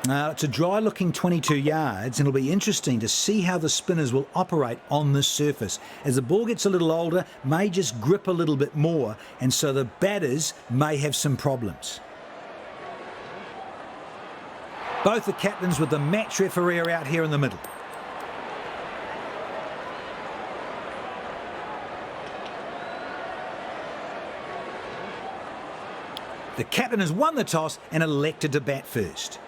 It's a dry-looking 22 yards, and it'll be interesting to see how the spinners will operate on this surface. As the ball gets a little older, may just grip a little bit more, and so the batters may have some problems. Both the captains with the match referee are out here in the middle. The captain has won the toss and elected to bat first.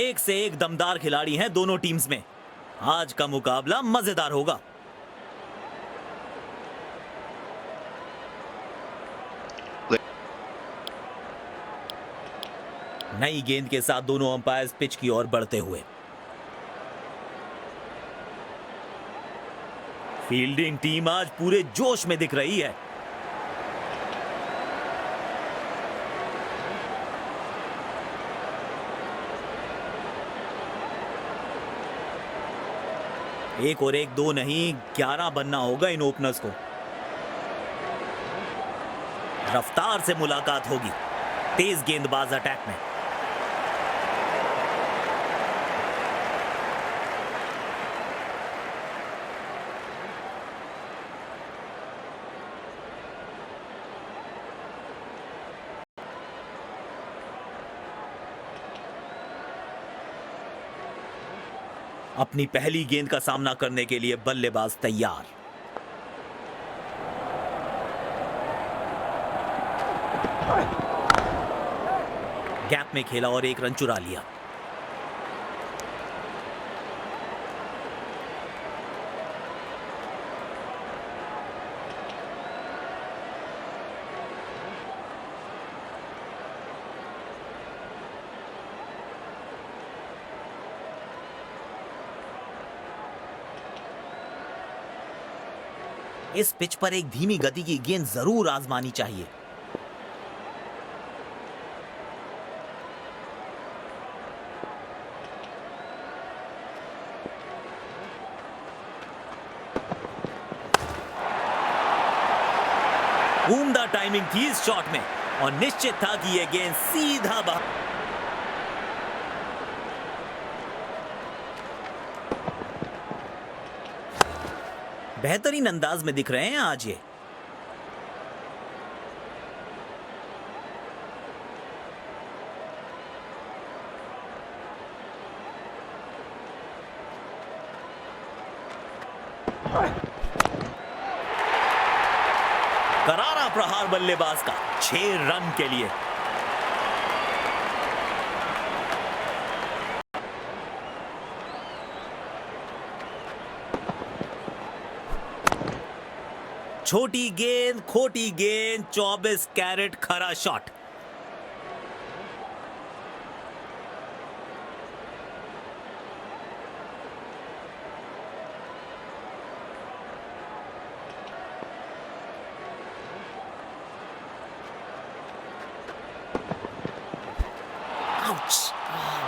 एक से एक दमदार खिलाड़ी हैं दोनों teams में। आज का मुकाबला मजेदार होगा। नई गेंद के साथ दोनों अंपायर्स पिच की ओर बढ़ते हुए। फील्डिंग टीम आज पूरे जोश में दिख रही है। एक और एक दो नहीं 11 बनना होगा इन ओपनर्स को। रफ्तार से मुलाकात होगी तेज गेंदबाज अटैक में। अपनी पहली गेंद का सामना करने के लिए बल्लेबाज तैयार। गैप में खेला और एक रन चुरा लिया। इस पिच पर एक धीमी गति की गेंद जरूर आजमानी चाहिए। उम्दा टाइमिंग थी इस शॉट में और निश्चित था कि यह गेंद सीधा बाहर। बेहतरीन अंदाज में दिख रहे हैं आज ये। करारा प्रहार बल्लेबाज का 6 रन के लिए। छोटी गेंद खोटी गेंद 24 कैरेट खरा शॉट।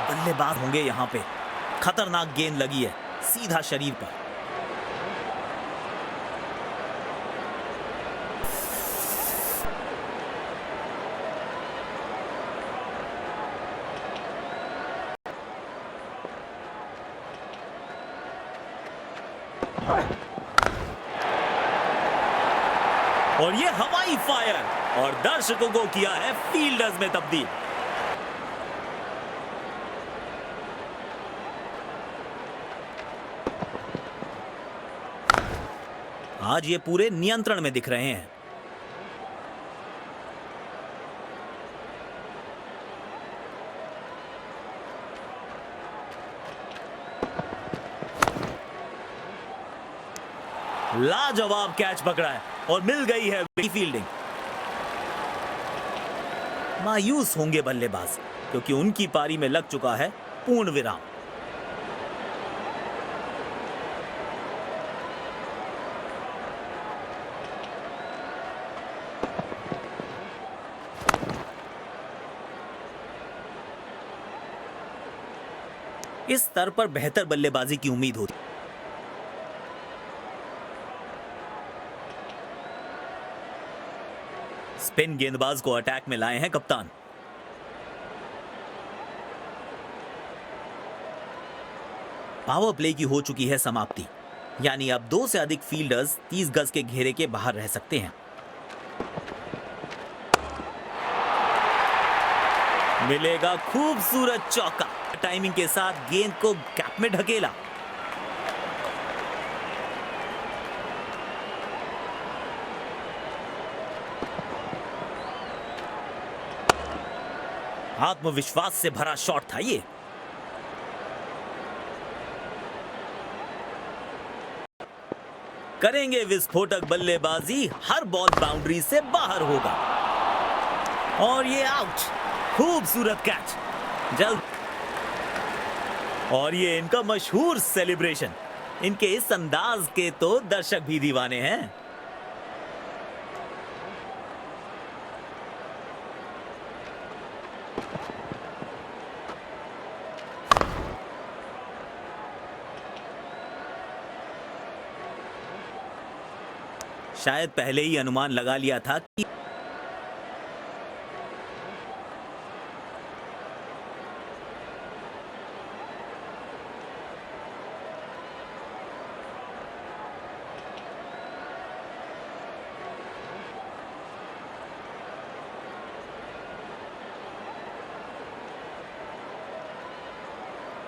बल्लेबाज होंगे यहां पे। खतरनाक गेंद लगी है सीधा शरीर पर। और ये हवाई फायर और दर्शकों को किया है फील्डर्स में तब्दील। आज ये पूरे नियंत्रण में दिख रहे हैं। लाजवाब कैच पकड़ा है और मिल गई है फील्डिंग। मायूस होंगे बल्लेबाज क्योंकि उनकी पारी में लग चुका है पूर्ण विराम। इस स्तर पर बेहतर बल्लेबाजी की उम्मीद होती। स्पिन गेंदबाज को अटैक में लाए हैं कप्तान। पावर प्ले की हो चुकी है समाप्ति, यानी अब 2 से अधिक फील्डर्स 30 गज के घेरे के बाहर रह सकते हैं। मिलेगा खूबसूरत चौका। टाइमिंग के साथ गेंद को गैप में ढकेला। आत्मविश्वास से भरा शॉट था ये। करेंगे विस्फोटक बल्लेबाजी, हर बॉल बाउंड्री से बाहर होगा और ये आउट। खूबसूरत कैच। जल्द और ये इनका मशहूर सेलिब्रेशन। इनके इस अंदाज के तो दर्शक भी दीवाने हैं। शायद पहले ही अनुमान लगा लिया था कि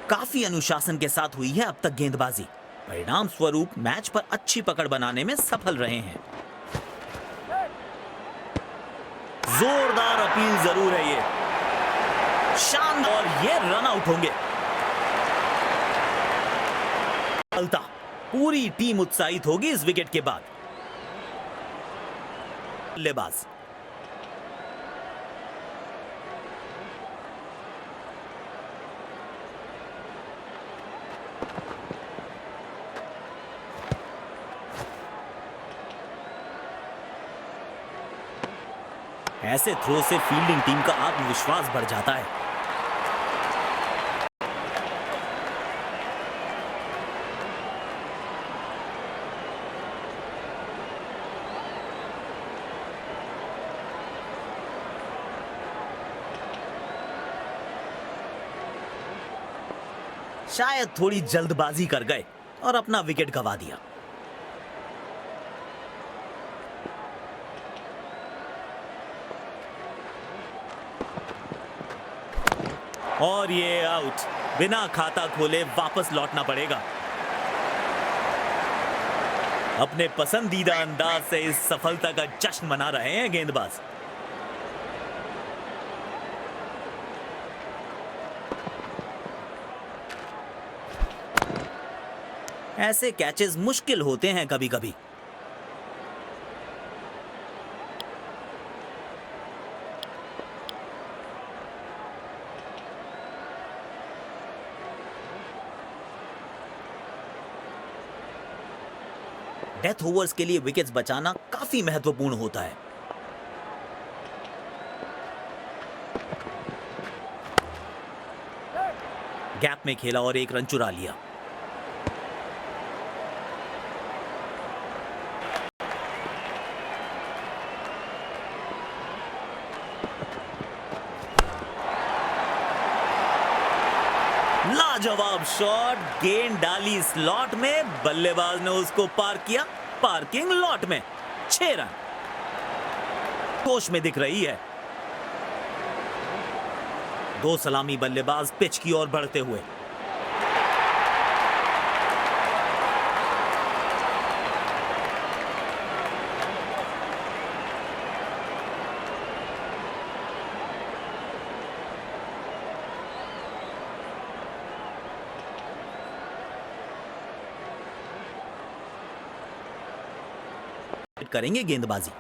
काफी अनुशासन के साथ हुई है अब तक गेंदबाजी। परिणाम स्वरूप मैच पर अच्छी पकड़ बनाने में सफल रहे हैं। जोरदार अपील जरूर है ये। शानदार, और ये रन आउट होंगे। पूरी टीम उत्साहित होगी इस विकेट के बाद। बल्लेबाज ऐसे थ्रो से फील्डिंग टीम का आत्मविश्वास बढ़ जाता है। शायद थोड़ी जल्दबाजी कर गए और अपना विकेट गंवा दिया। और ये आउट। बिना खाता खोले वापस लौटना पड़ेगा। अपने पसंदीदा अंदाज से इस सफलता का जश्न मना रहे हैं गेंदबाज। ऐसे कैचेस मुश्किल होते हैं कभी कभी। डेथ ओवर्स के लिए विकेट्स बचाना काफी महत्वपूर्ण होता है। गैप में खेला और एक रन चुरा लिया। लाजवाब शॉट। गेंद डाली स्लॉट में, बल्लेबाज ने उसको पार किया पार्किंग लॉट में। 6 रन कोश में दिख रही है। 2 सलामी बल्लेबाज पिच की ओर बढ़ते हुए। करेंगे गेंदबाजी।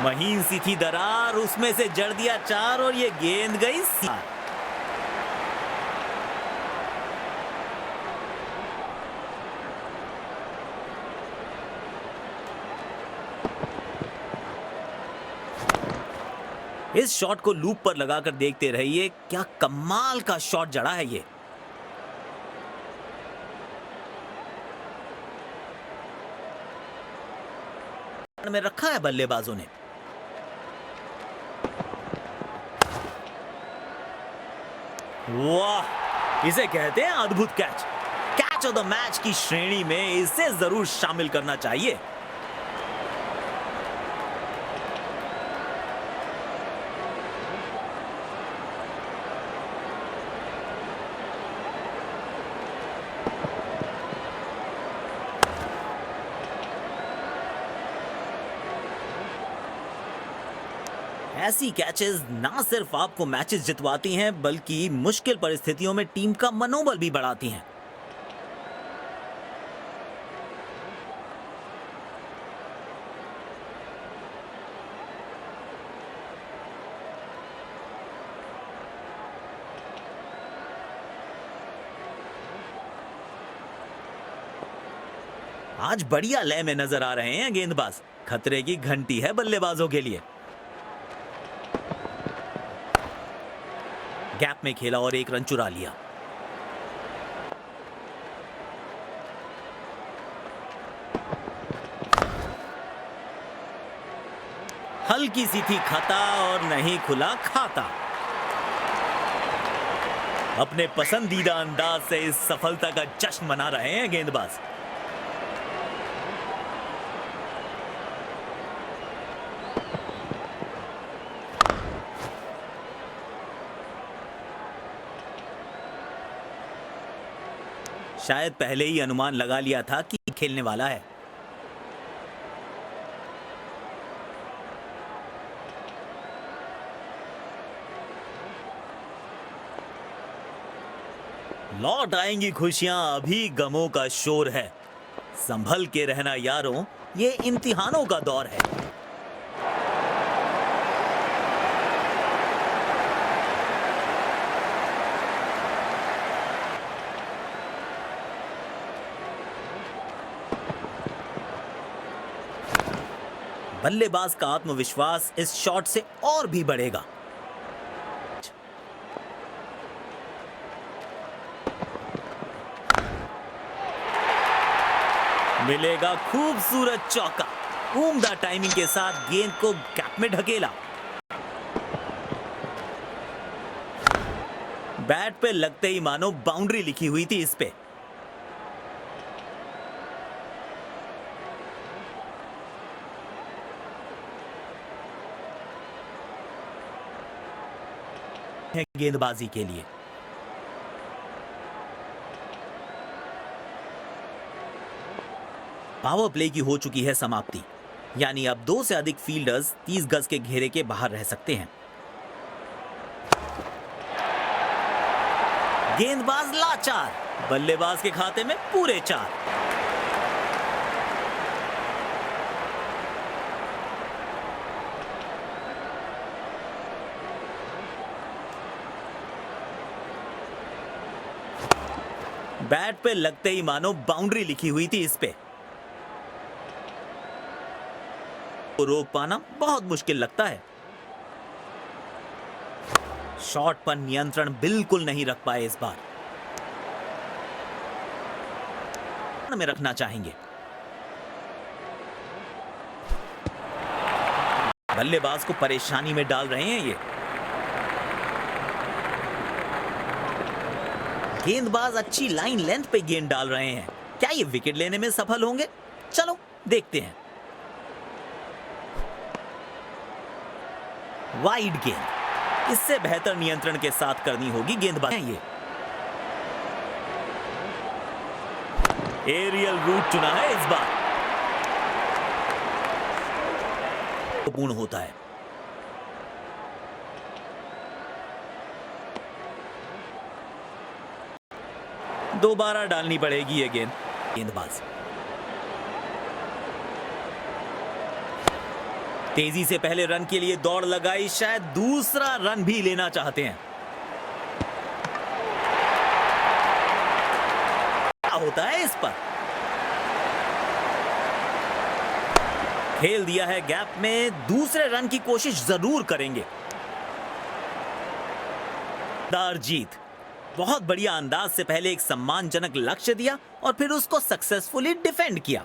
महीन सी थी दरार, उसमें से जड़ दिया 4 और ये गेंद गई सीधा। इस शॉट को लूप पर लगाकर देखते रहिए। क्या कमाल का शॉट जड़ा है ये। में रखा है बल्लेबाजों ने। वाह, इसे कहते हैं अद्भुत catch. Catch of the match की श्रेणी में इसे जरूर शामिल करना चाहिए। ऐसी कैचेस ना सिर्फ आपको मैचेस जितवाती हैं बल्कि मुश्किल परिस्थितियों में टीम का मनोबल भी बढ़ाती हैं। आज बढ़िया लय में नजर आ रहे हैं गेंदबाज। खतरे की घंटी है बल्लेबाजों के लिए। गैप में खेला और एक रन चुरा लिया। हल्की सी थी खता और नहीं खुला खाता। अपने पसंदीदा अंदाज से इस सफलता का जश्न मना रहे हैं गेंदबाज। शायद पहले ही अनुमान लगा लिया था कि खेलने वाला है। लौट आएंगी खुशियां, अभी गमों का शोर है। संभल के रहना यारों, ये इम्तिहानों का दौर है। बल्लेबाज का आत्मविश्वास इस शॉट से और भी बढ़ेगा। मिलेगा खूबसूरत चौका। उम्दा टाइमिंग के साथ गेंद को गैप में ढकेला। बैट पे लगते ही मानो बाउंड्री लिखी हुई थी इस पे। गेंदबाजी के लिए पावर प्ले की हो चुकी है समाप्ति, यानी अब 2 से अधिक फील्डर्स 30 गज के घेरे के बाहर रह सकते हैं। गेंदबाज लाचार, बल्लेबाज के खाते में पूरे 4। बैट पे लगते ही मानो बाउंड्री लिखी हुई थी इस पे। तो रोक पाना बहुत मुश्किल लगता है। शॉट पर नियंत्रण बिल्कुल नहीं रख पाए इस बार। में रखना चाहेंगे। बल्लेबाज को परेशानी में डाल रहे हैं ये। गेंदबाज अच्छी लाइन लेंथ पे गेंद डाल रहे हैं। क्या ये विकेट लेने में सफल होंगे? चलो देखते हैं। वाइड गेंद, इससे बेहतर नियंत्रण के साथ करनी होगी गेंदबाज। ये एरियल रूट चुना है इस बार। पूर्ण होता है। दोबारा डालनी पड़ेगी ये गेंद। गेंदबाज तेजी से पहले रन के लिए दौड़ लगाई, शायद दूसरा रन भी लेना चाहते हैं। क्या होता है इस पर? खेल दिया है गैप में, दूसरे रन की कोशिश जरूर करेंगे। दार जीत, बहुत बढ़िया अंदाज से पहले एक सम्मानजनक लक्ष्य दिया और फिर उसको सक्सेसफुली डिफेंड किया।